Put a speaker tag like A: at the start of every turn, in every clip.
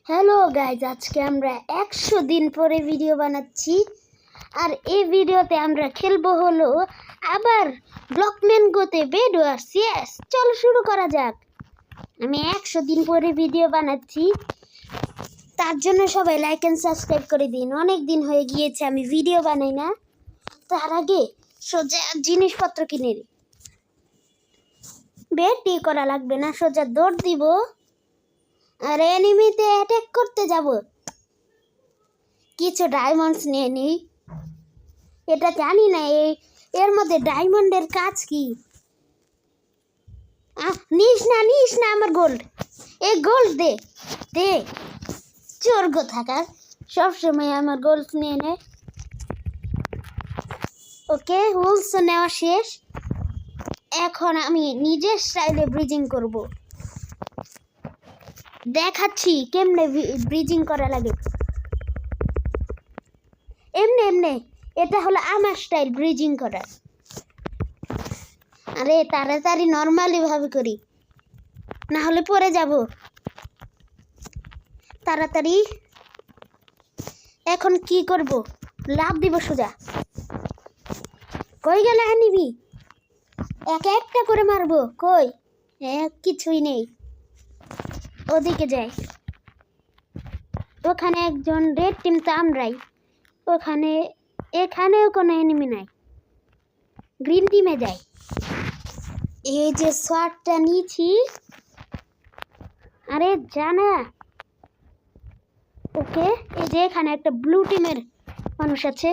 A: Hello guys, আজকে আমরা 100 দিন পরে ভিডিও বানাচ্ছি। আর এই ভিডিওতে আমরা খেলবো হলো আবার ব্লকম্যান গোতে বেড ওয়ার্স। ইয়েস, চলো শুরু করা যাক। আমি 100 দিন পরে ভিডিও বানাচ্ছি, তার জন্য সবাই লাইক অ্যান্ড সাবস্ক্রাইব করে দিন। অনেক দিন হয়ে গিয়েছে আমি ভিডিও বানাই না। তার আগে সোজা জিনিসপত্র কিনে নিই। বেডই করা লাগবে না, সোজা দৌড় দিব আর এনিমিতে অ্যাটাক করতে যাব। কিছু ডায়মন্ডস নিয়ে নিই। এটা জানি না এর মধ্যে ডায়মন্ডের কাজ কি। নিস না আমার গোল্ড। এই গোল্ড দে দে, চোর থাকার সবসময় আমার গোল্ড নিয়ে নে। ওকে, হোলস নেওয়া শেষ। এখন আমি নিজের স্টাইলে ব্রিজিং করব। দেখাচ্ছি কেমনে ব্রিজিং করা লাগে। এমনি এটা হলো আমার স্টাইল ব্রিজিং করার। আরে তাড়াতাড়ি নর্মালি ভাবে করি, না হলে পড়ে যাব। তাড়াতাড়ি। এখন কি করব? লাভ দিব সোজা। কই গেল নিবি? একটা করে মারবো। কই? কিছুই নেই। ওদিকে যাই। ওখানে একজন রেড টিম, তো আমরাই। এখানেও কোনো এনিমি নাই। গ্রিন টিমে যাই। এই যে শটটা নিয়েছি। আরে জানা। ওকে, এই যে এখানে একটা ব্লু টিমের মানুষ আছে।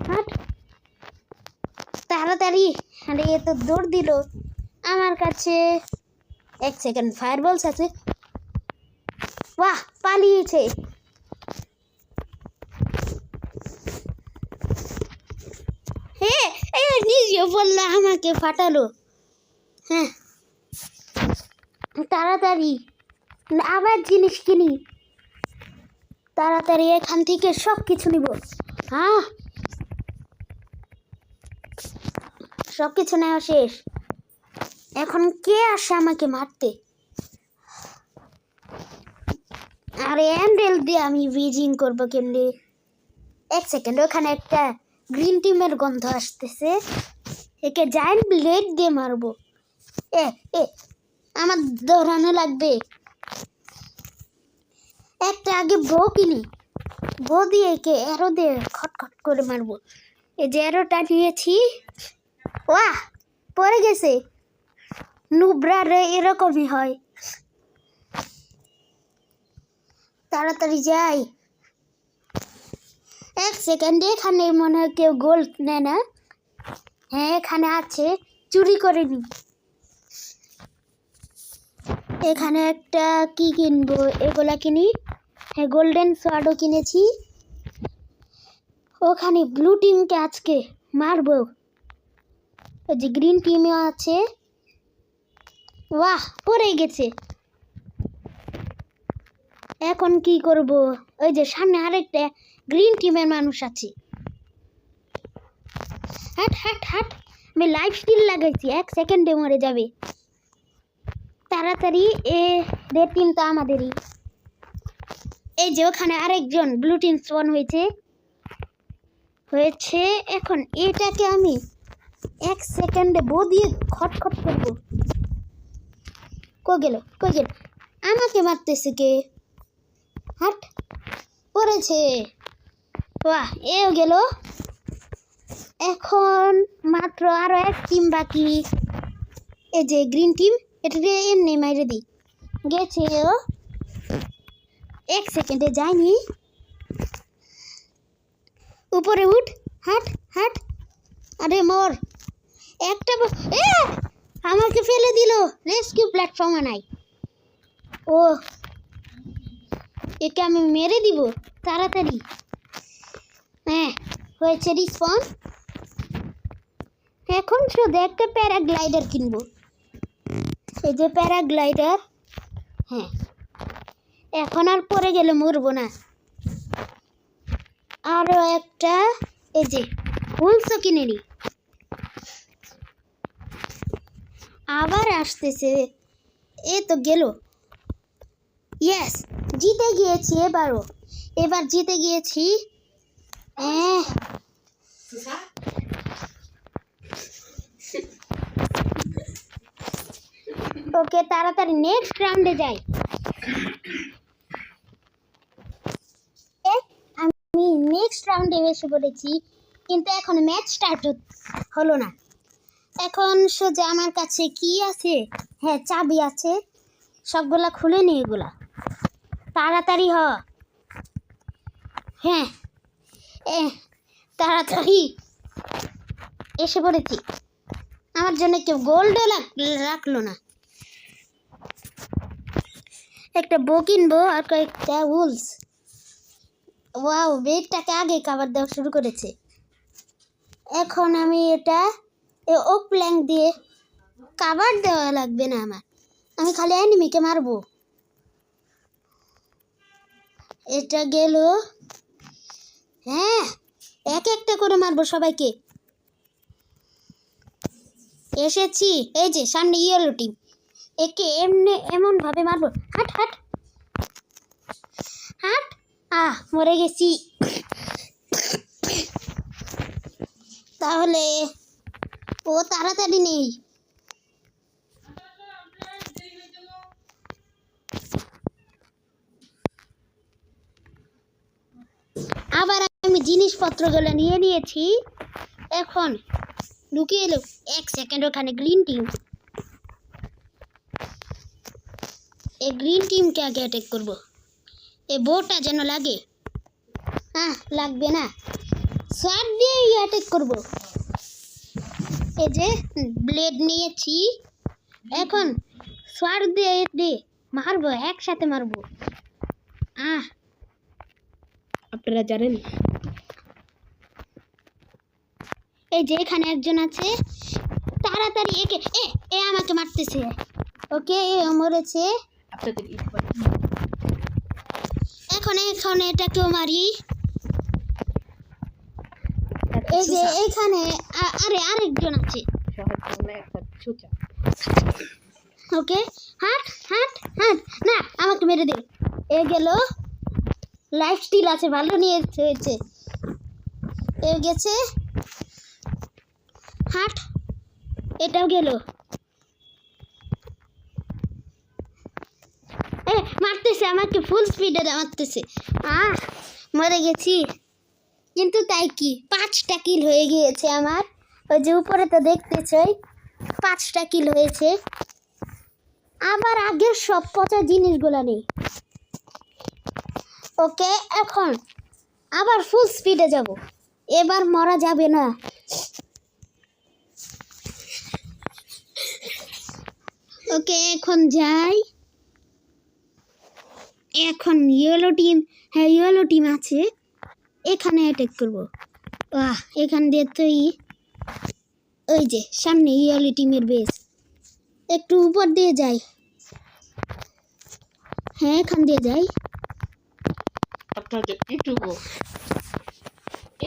A: হাট তাড়াতাড়ি। আরে এ তো দৌড় দিল। আমার কাছে 1 সেকেন্ড ফায়ারবলস আছে। বাহ, পালিয়েছে। নিজে বললো, আমাকে ফাটালো। হ্যাঁ, তাড়াতাড়ি আবার জিনিস কিনি। তাড়াতাড়ি এখান থেকে সব কিছু নিব। হ্যাঁ, সব কিছু নেওয়া শেষ। এখন কে আসে আমাকে মারতে? আরে এমরেল দিয়ে আমি ব্রিজিং করবো কেমনি? 1 সেকেন্ড, ওখানে একটা গ্রিন টিমের গন্ধ আসতেছে। একে জায়ান্ট ব্লেড দিয়ে মারবো। আমার দৌড়ানো লাগবে। একটা আগে বউ কিনি। বউ দিয়ে একে অ্যারো দিয়ে খটখট করে মারবো। এই যে অ্যারোটা নিয়েছি। ওয়াহ, পড়ে গেছে। নুব্রারে এরকমই হয়। তাড়াতাড়ি যাই। 1 সেকেন্ড, এখানে মনে হয় কেউ গোল্ড নেয় না। হ্যাঁ, এখানে আছে, চুরি করে নি। এখানে একটা কি কিনবো? এগুলা কিনি। হ্যাঁ, গোল্ডেন সোয়ার্ডও কিনেছি। ওখানে ব্লু টিমকে আজকে মারবো। ওই যে গ্রিন টিমও আছে। বাহ, পড়ে গেছে। এখন কি করব? ওই যে সামনে আরেকটা গ্রিন টিমের মানুষ আছে। হাট হাট হাট, আমি লাইফ স্টিল লাগাইছি, 1 সেকেন্ডে মরে যাবে। তাড়াতাড়ি। রেড টিম তো আমাদেরই। এই যে ওখানে আরেকজন ব্লু টিম স্পন হয়েছে। এখন এটাকে আমি 1 সেকেন্ডে বউ দিয়ে খটখট করব। কই গেল? আমাকে মারতেছে কে? হাট, পড়েছে। বাহ, এও গেল। এখন মাত্র আরো 1 টিম বাকি। এই যে গ্রিন টিম, এটা এমনি মাইরে দিই। গেছে ও। 1 সেকেন্ডে যায়নি। উপরে উঠ। হাট হাট। আরে মর। একটা আমাকে ফেলে দিল। রেস্কিউ প্ল্যাটফর্মে নাই। ও, একে আমি মেরে দিব। তাড়াতাড়ি। হ্যাঁ, হয়েছে রিসপন। এখন শুধু একটা প্যারাগ্লাইডার কিনবো। এই যে প্যারাগ্লাইডার। হ্যাঁ, এখন আর পরে গেলে মরবো না। আরো একটা এই যে হুলসও কিনে নি। আবার আসতেছে। এ তো গেল। ইয়েস, জিতে গিয়েছি এবার জিতে গিয়েছি। ওকে তাড়াতাড়ি নেক্সট রাউন্ডে যাই। আমি নেক্সট রাউন্ডে এসে পড়েছি, কিন্তু এখন ম্যাচ স্টার্ট হলো না। এখন সোজা আমার কাছে কি আছে? হ্যাঁ, চাবি আছে। সবগুলা খুলে নি, এগুলা তাড়াতাড়ি হ। হ্যাঁ, তাড়াতাড়ি এসে পড়েছি। আমার জন্য কেউ গোল্ডও রাখলো না। একটা বো কিনবো আর কয়েকটা উলস। ওয়াও, বেডটাকে আগে কাভার দেওয়া শুরু করেছে। এখন আমি এটা ওক প্ল্যাঙ্ক দিয়ে কাভার দেওয়া লাগবে না আমার, আমি খালি এনিমিকে মারবো। এটা গেল। হ্যাঁ, এক একটা করে মারবো সবাইকে। এসেছি, এই যে সামনে ইয়েলো টিম। একে এমন ভাবে মারবো। হাট হাট হাট। মরে গেছি। তাহলে ও তাড়াতাড়ি নেই। আবার আমি জিনিসপত্রগুলো নিয়ে নিয়েছি। এখন ঢুকিয়ে এলো। এক সেকেন্ড, ওখানে গ্রিন টিম। এই গ্রিন টিমকে আগে অ্যাটাক করবো। এই বোটা যেন লাগে। লাগবে না, সোয়ার্ড দিয়ে অ্যাটাক করবো। এই যে ব্লেড নিয়েছি, এখন সোয়ার্ড দিয়ে মারবো, একসাথে মারবো। আপনারা জানেন এই যে এখানে একজন আছে, তাড়াতাড়ি একে আমাকে মারতেছে। ওকে, মরেছে। এখন এটাকেও মারি। এই যে এখানে আরেকজন আছে। ওকে, হাট হাট হাট। না, আমাকে মেরে দিল। এ গেল। লাইফ স্টিল আছে, ভালো নিয়ে হয়েছে। এ গেছে। হাট, এটাও গেল। মারতেছে আমাকে, ফুল স্পিডে মারতেছে। মরে গেছি। কিন্তু তাই কি, 5টা কিল হয়ে গিয়েছে আমার। ওই যে উপরে তো দেখতেছই, 5টা কিল হয়েছে। আবার আগের সব পচা জিনিসগুলো নেই। ওকে, এখন আবার ফুল স্পিডে যাব। এবার মরা যাবে না। ওকে, এখন যাই। এখন ইয়েলো টিম, হ্যাঁ ইয়েলো টিম আছে, এখানে অ্যাটাক করবো। এখান দিয়ে তো ওই যে সামনে ইয়েলো টিমের বেস। একটু উপর দিয়ে যাই। হ্যাঁ, এখান দিয়ে যাই।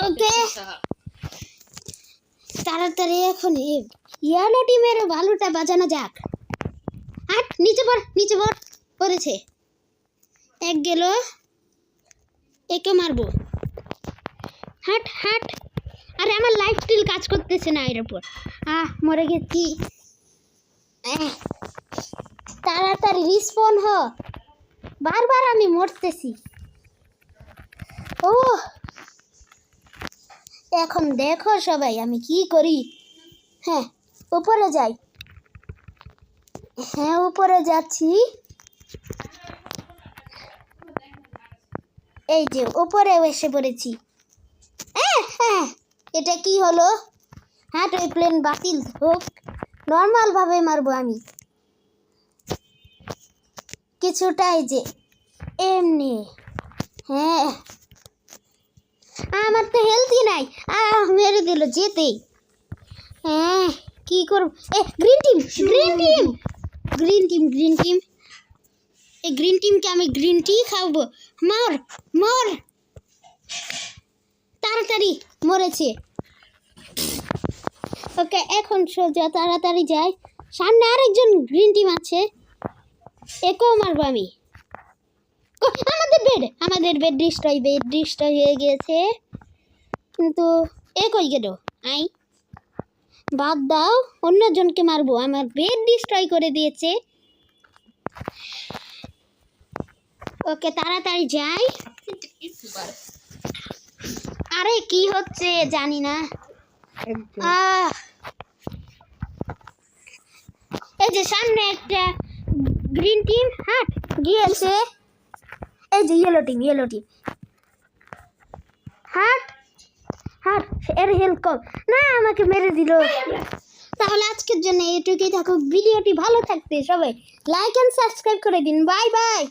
A: ওকে, তাড়াতাড়ি এখন ইয়েলো টিমের ভালোটা বাজানো যাক। হাট, নিচে পড় পড়েছে। এক গেল, একে মারবো। হাট হাট। আরে আমার লাইফ স্টিল কাজ করতেছে না এর উপর। মরে গেছি। তাড়াতাড়ি রিস্পন হ, বারবার আমি মরতেছি। এখন দেখো সবাই আমি কি করি। হ্যাঁ, উপরে যাই। হ্যাঁ, উপরে যাচ্ছি। এই যে উপরে এসে পড়েছি। এটা কি হলো? ওই প্লেন বাতিল হোক, নর্মাল ভাবে মারবো আমি। কিছুটাই যে এমনি। হ্যাঁ, আমার তো হেলথই নাই। মেরে দিল যেতেই। কি করব? গ্রিন টিম এই গ্রিন টিমকে আমি গ্রিন টি খাওয়াবো। মর তাড়াতাড়ি। মরেছে। ওকে, এখন সোজা তাড়াতাড়ি যাই। সামনে আরেকজন গ্রিন টিম আছে, একেও মারবো আমি। আমাদের বেড ডিস্ট্রয় হয়ে গেছে, কিন্তু এ কই গেল? আই বাদ দাও, অন্যজনকে মারবো, আমার বেড ডিস্ট্রয় করে দিয়েছে। ওকে তাড়াতাড়ি যাই। আরে কি হচ্ছে জানি না। এই যে সামনে একটা গ্রিন টিম হাট গিয়েছে, এই যে ইয়েলো টিম হাট হাট, এর হেল্প কম না, আমাকে মেরে দিল। তাহলে আজকের জন্য এটুকুই থাকুক। ভিডিওটি ভালো থাকতে সবাই লাইক এন্ড সাবস্ক্রাইব করে দিন। Bye bye.